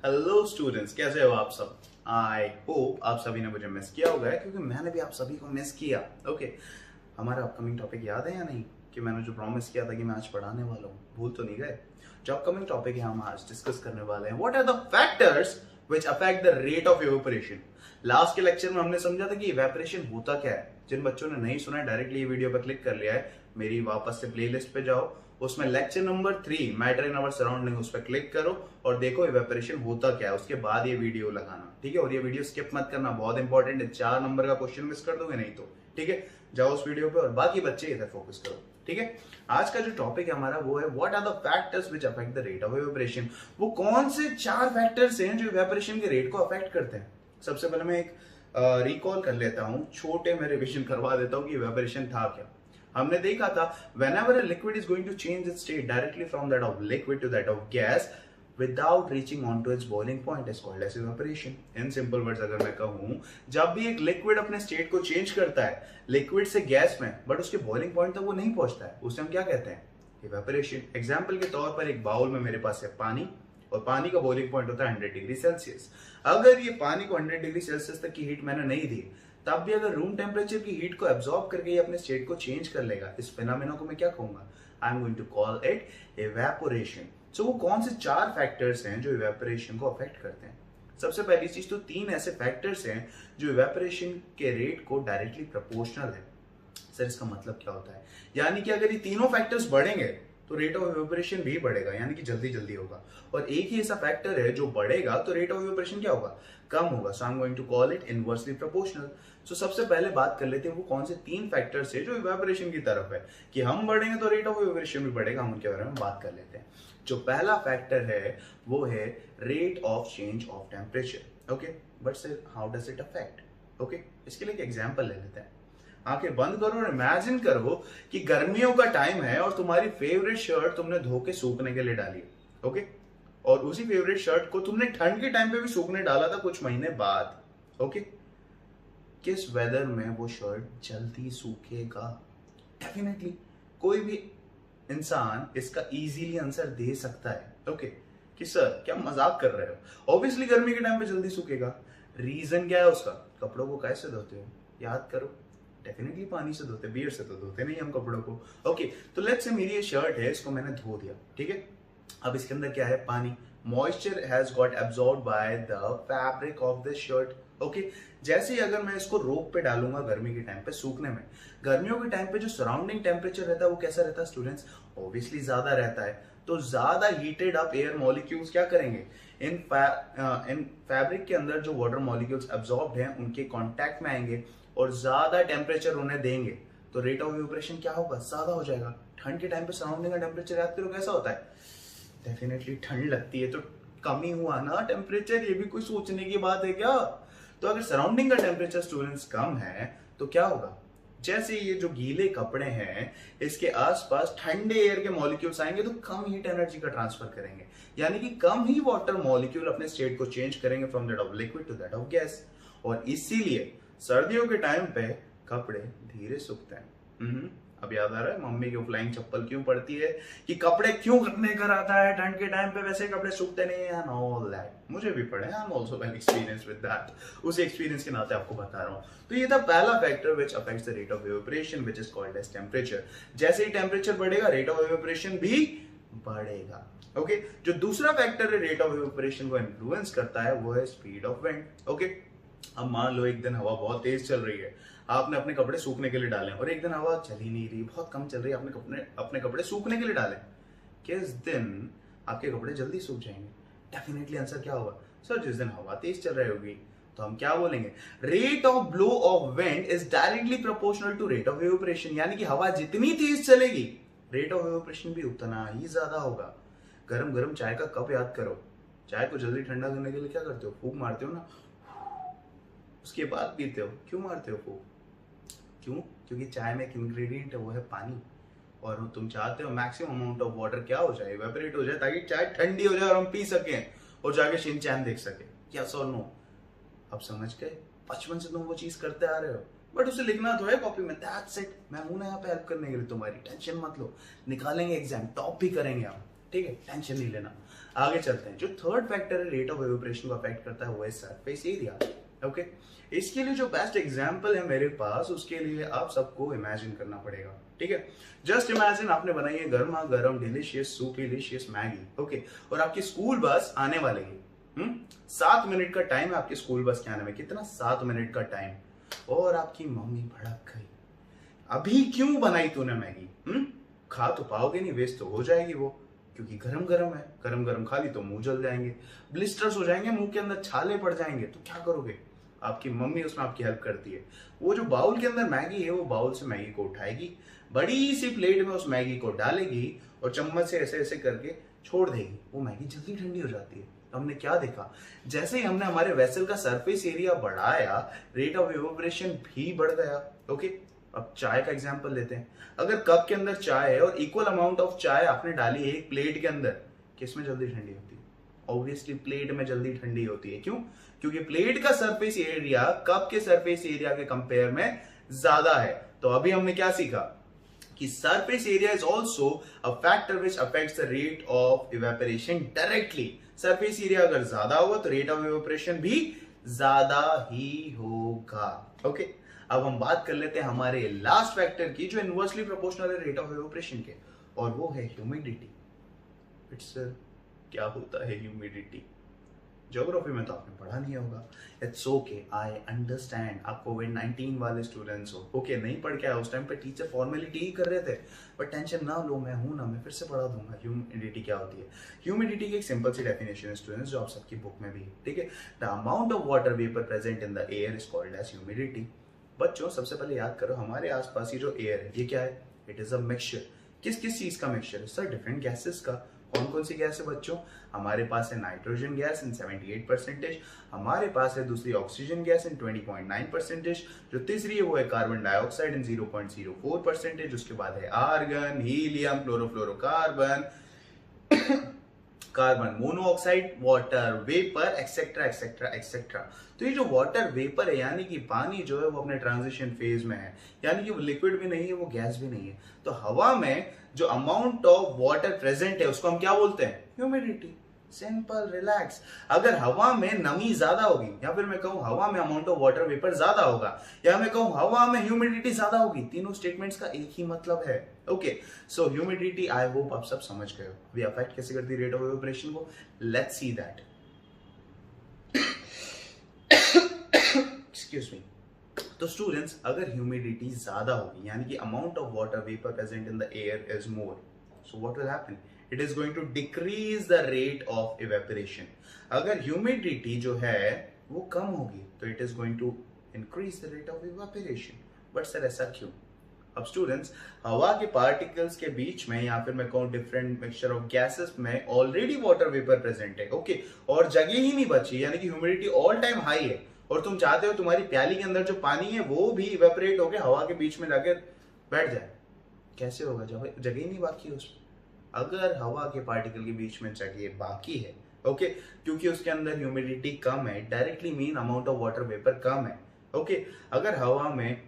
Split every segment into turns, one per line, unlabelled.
Hello students, कैसे हो आप सब। आई होप आप सभी ने मुझे मिस किया होगा क्योंकि मैंने भी आप सभी को मिस किया। ओके, हमारा अपकमिंग टॉपिक याद है या नहीं कि मैंने जो प्रॉमिस किया था कि मैं आज पढ़ाने वाला हूँ, भूल तो नहीं गए। जो अपकमिंग टॉपिक है हम आज डिस्कस करने वाले हैं, what are the factors which affect the rate of evaporation. Last के लेक्चर में हमने समझा था कि इवेपोरेशन होता क्या है। जिन बच्चों ने नहीं सुना है डायरेक्टली ये वीडियो पर क्लिक कर लिया है, मेरी वापस से प्लेलिस्ट पे जाओ, उसमें lecture number 3 matter in our surrounding, उस पर क्लिक करो और देखो इवेपोरेशन होता क्या है, उसके बाद ये वीडियो लगाना, ठीक है। और ये वीडियो स्किप मत करना, बहुत इंपॉर्टेंट है। 4 नंबर का क्वेश्चन मिस कर दोगे नहीं तो, ठीक है। जाओ उस वीडियो पे और बाकी बच्चे इधर फोकस करो, ठीक है। आज का जो टॉपिक है हमारा वो है what are the factors which affect the rate of evaporation. वो कौन से 4 फैक्टर्स हैं जो इवेपोरेशन के रेट को अफेक्ट करते हैं। सबसे पहले मैं एक रिकॉल कर लेता हूं, छोटे में रिविजन करवा देता हूं कि इवेपोरेशन था क्या। हमने देखा था whenever a liquid is going to change its state directly from that of liquid to that of gas without reaching onto its boiling point is called as evaporation. In simple words अगर मैं कहूं, जब भी एक liquid अपने state को change करता है लिक्विड से गैस में, बट उसके बॉइलिंग पॉइंट तक वो नहीं पहुंचता है, उसे हम क्या कहते हैं, इवेपोरेशन। एग्जाम्पल के तौर पर एक बाउल में मेरे पास है पानी और पानी का बॉइलिंग पॉइंट होता है 100 डिग्री सेल्सियस। अगर ये पानी को 100 डिग्री सेल्सियस तक की हीट मैंने नहीं दी, तब भी अगर रूम टेम्परेचर की हीट को एब्जॉर्ब करके ये अपने स्टेट को चेंज कर लेगा, इस फिनोमेना को मैं क्या कहूंगा, I am going to call it evaporation. So वो कौन से 4 फैक्टर्स हैं जो इवेपोरेशन को अफेक्ट करते हैं। सबसे पहली चीज तो 3 ऐसे फैक्टर्स हैं जो इवेपोरेशन के रेट को डायरेक्टली प्रोपोर्शनल है। सर इसका मतलब क्या होता है, यानी कि अगर ये तीनों फैक्टर्स बढ़ेंगे तो रेट ऑफ इवेपोरेशन भी बढ़ेगा, यानी कि जल्दी जल्दी होगा। और एक ही ऐसा फैक्टर है जो बढ़ेगा तो रेट ऑफ इवेपोरेशन क्या होगा, कम होगा। So I am going to call it inversely proportional. So सबसे पहले बात कर लेते हैं वो कौन से 3 फैक्टर्स है जो इवेपोरेशन की तरफ है, कि हम बढ़ेंगे तो रेट ऑफ इवेपोरेशन भी बढ़ेगा, हम उनके बारे में बात कर लेते हैं। जो पहला फैक्टर है वो है rate of change of temperature. Okay, but sir how does it affect. Okay, इसके लिए एक एग्जांपल ले लेते हैं। आंखें बंद करो और इमेजिन करो कि गर्मियों का टाइम है और तुम्हारी फेवरेट शर्ट तुमने धो के सूखने के लिए डाली, ओके। और उसी फेवरेट शर्ट को तुमने ठंड के टाइम पे भी सूखने डाला था कुछ महीने बाद, ओके। किस वेदर में वो शर्ट जल्दी सूखेगा। डेफिनेटली कोई भी इंसान इसका इजीली आंसर दे सकता है, ओके, कि सर क्या मजाक कर रहे हो, ऑब्वियसली गर्मी के टाइम पे जल्दी सूखेगा। रीजन क्या है उसका, कपड़ों को कैसे धोते हो, याद करो, डेफिनेटली पानी से धोते, बियर से तो धोते नहीं हम कपड़ों को, ओके। तो लेट्स से मेरी ये शर्ट है, इसको मैंने धो दिया, ठीक है। अब इसके अंदर क्या है, पानी, moisture has got absorbed by the fabric of the shirt, okay. जैसे ही अगर मैं इसको रोप पे डालूंगा गर्मी के टाइम पे सूखने में, गर्मियों के टाइम पे जो सराउंडिंग टेम्परेचर रहता है वो कैसा रहता है स्टूडेंट्स, ऑब्वियसली ज्यादा रहता है। तो ज्यादा हीटेड अप एयर मॉलिक्यूल्स क्या करेंगे, इन फैब्रिक के अंदर जो वाटर मॉलिक्यूल्स एब्सॉर्ब्ड हैं उनके कांटेक्ट में आएंगे और ज्यादा टेम्परेचर उन्हें देंगे, तो रेट ऑफ इवेपोरेशन क्या होगा, ज्यादा हो जाएगा। ठंड के टाइम पे सराउंडिंग का टेम्परेचर याद करो कैसा होता है, डेफिनेटली ठंड लगती है, तो कम ही हुआ ना टेम्परेचर, ये भी कोई सोचने की बात है क्या। तो अगर सराउंडिंग का टेम्परेचर स्टूडेंट्स कम है तो क्या होगा, जैसे ये जो गीले कपड़े हैं इसके आसपास ठंडे एयर के मॉलिक्यूल्स आएंगे तो कम हीट एनर्जी का ट्रांसफर करेंगे, यानी कि कम ही वाटर मॉलिक्यूल अपने स्टेट को चेंज करेंगे from that of liquid to that of gas. और इसीलिए सर्दियों के टाइम पे कपड़े धीरे सूखते हैं। अब याद आ रहा है मम्मी की फ्लाइंग चप्पल क्यों पड़ती है, कि कपड़े क्यों करने कर आता है ठंड के टाइम पे, वैसे कपड़े सूखते नहीं है, ऑल दैट मुझे भी पड़े, I am also well experience with that, उस एक्सपीरियंस के नाते आपको बता रहा हूं। तो ये था पहला factor which affects the rate of evaporation which is called as temperature. जैसे ही टेम्परेचर बढ़ेगा रेट ऑफ इवेपोरेशन भी बढ़ेगा, ओके। जो दूसरा फैक्टर है रेट ऑफ इवेपोरेशन को इन्फ्लुएंस करता है वो है स्पीड ऑफ विंड, ओके। अब मान लो एक दिन हवा बहुत तेज चल रही है, आपने अपने कपड़े सूखने के लिए डाले, और एक दिन हवा चल ही नहीं रही, बहुत कम चल रही है, आपने अपने कपड़े सूखने के लिए डाले, किस दिन आपके कपड़े जल्दी सूख जाएंगे, डेफिनेटली आंसर क्या होगा, सर जिस दिन हवा तेज चल रही होगी। तो हम क्या बोलेंगे, rate of blow of wind is directly proportional to rate of evaporation, यानी कि हवा जितनी तेज चलेगी रेट ऑफ इवेपोरेशन भी उतना ही ज्यादा होगा। गरम गरम चाय का कप याद करो, चाय को जल्दी ठंडा करने के लिए क्या करते हो, फूंक मारते हो ना, उसके बाद पीते हो, क्यों मारते हो फूंक, क्यों, क्योंकि चाय में एक इंग्रेडिएंट है वो है पानी, और तुम चाहते हो मैक्सिमम अमाउंट ऑफ वाटर क्या हो जाए, इवेपोरेट हो जाए, ताकि चाय ठंडी हो जाए और हम पी सकें और जाके शिनचैन देख सके, यस और नो। अब समझ गए, बचपन से तुम वो चीज करते आ रहे हो, बट उसे लिखना तो है कॉपी में, दैट्स इट। मैं हूं ना यहाँ पे हेल्प करने के लिए तुम्हारी, टेंशन मत लो, निकालेंगे एग्जाम, टॉप भी करेंगे हम, ठीक है, टेंशन नहीं लेना। आगे चलते हैं। जो थर्ड फैक्टर है रेट ऑफ इवेपोरेशन को अफेक्ट करता है वो है सरफेस एरिया। ओके, इसके लिए जो बेस्ट एग्जांपल है मेरे पास, उसके लिए आप सबको इमेजिन करना पड़ेगा। ठीक है, जस्ट इमेजिन आपने बनाई है गर्मा गर्म डिलीशियस सुपीलिशियस मैगी। ओके, और आपकी स्कूल बस आने वाली है। 7 मिनट का टाइम है आपकी स्कूल बस के आने में। कितना? 7 मिनट का टाइम। और आपकी मम्मी भड़क गई, अभी क्यों बनाई तूने मैगी? खा तो पाओगे नहीं, वेस्ट तो हो जाएगी वो, क्योंकि गरम गरम है। गरम गरम खा ली तो मुंह जल जाएंगे, ब्लिस्टर्स हो जाएंगे, मुंह के अंदर छाले पड़ जाएंगे, तो क्या करोगे? आपकी मम्मी उसमें आपकी हेल्प करती है। वो जो बाउल के अंदर मैगी है, वो बाउल से मैगी को उठाएगी, बड़ी सी प्लेट में उस मैगी को डालेगी और चम्मच से ऐसे ऐसे करके छोड़ देगी। वो मैगी जल्दी ठंडी हो जाती है। तो हमने क्या देखा? जैसे ही हमने हमारे वेसल का सरफेस एरिया बढ़ाया, रेट ऑफ इवेपोरेशन भी बढ़ गया। ओके, अब चाय का एग्जांपल लेते हैं। अगर कप के अंदर चाय है और इक्वल अमाउंट ऑफ चाय आपने डाली है एक प्लेट के अंदर, किसमें जल्दी ठंडी होती है? ऑब्वियसली प्लेट में जल्दी ठंडी होती है। क्यों? क्योंकि प्लेट का सरफेस एरिया कप के सरफेस एरिया के कंपेयर में ज्यादा है। तो अभी हमने क्या सीखा कि surface area is also a factor which affects the rate of evaporation directly. Surface area अगर ज्यादा होगा तो रेट ऑफ इवेपोरेशन भी ज्यादा ही होगा। ओके, अब हम बात कर लेते हैं हमारे लास्ट फैक्टर की, जो इनवर्सली प्रोपोर्शनल है रेट ऑफ इवेपोरेशन के, और वो है ह्यूमिडिटी। इट्स क्या होता है ह्यूमिडिटी? ज्योग्राफी में तो आपने पढ़ा नहीं होगा। इट्स ओके, आई अंडरस्टैंड आप कोविड-19 वाले स्टूडेंट्स हो। ओके, नहीं पढ़ के आया उस टाइम पे, टीचर फॉर्मेलिटी ही कर रहे थे, बट टेंशन ना लो, मैं हूं ना, मैं फिर से पढ़ा दूंगा। ह्यूमिडिटी क्या होती है? ह्यूमिडिटी की एक सिंपल सी डेफिनेशन है स्टूडेंट्स, जो आप सबकी बुक में भी है। ठीक है, the amount of water vapour present in the air is called as humidity. बच्चों, सबसे पहले याद करो, हमारे आसपास ही जो एयर है ये क्या है? It is a mixture. किस किस चीज का मिक्सचर है सर? डिफरेंट गैसेस का। कौन कौन सी गैस है बच्चों? हमारे पास है नाइट्रोजन गैस इन 78%, हमारे पास है दूसरी ऑक्सीजन गैस इन 20.9%, जो तीसरी है वो है कार्बन डाइऑक्साइड इन 0.04%, उसके बाद है argon, helium, chlorofluorocarbon, carbon monoxide, water vapour, etcetera etcetera etcetera. तो ये जो वाटर वेपर है, यानी कि पानी जो है वो अपने ट्रांजिशन फेज में है, यानी कि वो लिक्विड भी नहीं है, वो गैस भी नहीं है। तो हवा में जो अमाउंट ऑफ वाटर प्रेजेंट है उसको हम क्या बोलते हैं? ह्यूमिडिटी। Simple, relax. अगर हवा में नमी ज्यादा होगी, या फिर मैं कहूं हवा में अमाउंट ऑफ वाटर वेपर ज्यादा होगा, या मैं कहूं हवा में ह्यूमिडिटी ज्यादा होगी, तीनों स्टेटमेंट्स का एक ही मतलब है। Okay, so humidity I hope आप सब समझ गए हो। अभी अफेक्ट कैसे करती है रेट ऑफ इवेपोरेशन को? Let's see that. Excuse me. तो स्टूडेंट्स, अगर ह्यूमिडिटी ज्यादा होगी, यानी कि amount of water vapour present in the air is more, so what will happen? It is going to decrease the rate of evaporation. अगर humidity जो है वो कम होगी तो it is going to increase the rate of evaporation. But sir ऐसा क्यों? अब students, हवा के पार्टिकल्स के बीच में, या फिर मैं कहूँ डिफरेंट मिक्सचर ऑफ गैसेस में ऑलरेडी वाटर वेपर प्रेजेंट है। ओके, और जगह ही नहीं बची, यानी कि ह्यूमिडिटी ऑल टाइम हाई है, और तुम चाहते हो तुम्हारी प्याली के अंदर जो पानी है वो भी इवेपोरेट होकर हवा के बीच में जाकर बैठ जाए। कैसे होगा जब जगह ही नहीं बाकी है उसमें? अगर हवा के पार्टिकल के बीच में जगह बाकी है, ओके, क्योंकि उसके अंदर ह्यूमिडिटी कम है, directly mean amount of water vapour कम है। ओके, अगर हवा में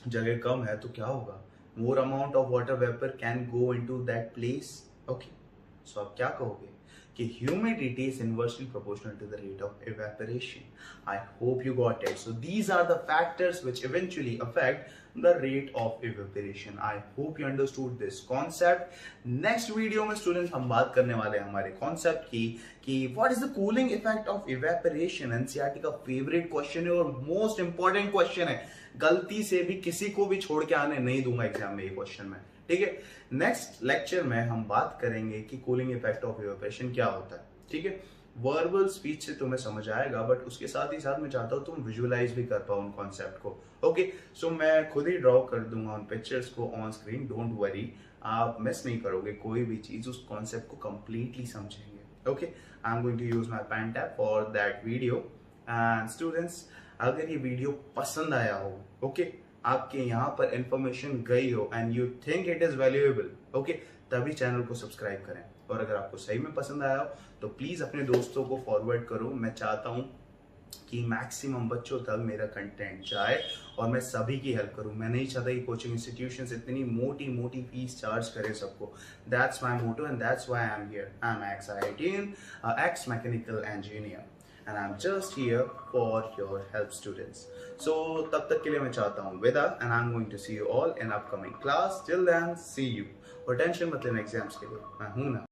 जगह कम है तो क्या होगा? More amount of water vapour can go into that place. Okay, so आप क्या कहोगे कि humidity is inversely proportional to the rate of evaporation. I hope you got it. So these are the factors which eventually affect the rate of evaporation. I hope you understood this concept. Next video में students हम बात करने वाले हैं हमारे concept की कि what is the cooling effect of evaporation. NCERT का favorite question है और most important question है, गलती से भी किसी को भी छोड़ के आने नहीं दूंगा एग्जाम में ये क्वेश्चन में। ठीक है, नेक्स्ट लेक्चर में हम बात करेंगे कि कूलिंग इफेक्ट ऑफ इवेपोरेशन क्या होता है। ठीक है, वर्बल स्पीच से तुम्हें समझ आएगा, बट उसके साथ ही साथ मैं चाहता हूँ तुम विजुअलाइज भी कर पाओ उन कॉन्सेप्ट को। ओके, सो मैं खुद ही ड्रॉ कर दूंगा उन पिक्चर्स को ऑन स्क्रीन, डोंट वरी, आप मिस नहीं करोगे कोई भी चीज, उस कॉन्सेप्ट को कंप्लीटली समझेंगे। Okay, I am going to use my pen tab for that video. And students, अगर ये वीडियो पसंद आया हो, ओके, आपके यहाँ पर इंफॉर्मेशन गई हो and you think it is valuable, okay, तभी चैनल को सब्सक्राइब करें। और अगर आपको सही में पसंद आया हो तो प्लीज अपने दोस्तों को फॉरवर्ड करो। मैं चाहता हूं कि मैक्सिमम बच्चों तक मेरा कंटेंट जाए और मैं सभी की हेल्प करूं। मैं नहीं चाहता कि कोचिंग इंस्टीट्यूशंस इतनी मोटी मोटी फीस चार्ज करें सबको। That's my motto and that's why I am here. I am ex IITian, ex mechanical engineer, and I'm just here for your help students. So तब तक के लिए मैं चाहता हूँ विदा, and I'm going to see you all in upcoming class. Till then, see you. और tension मत लेना एग्जाम्स के लिए, मैं हूँ ना।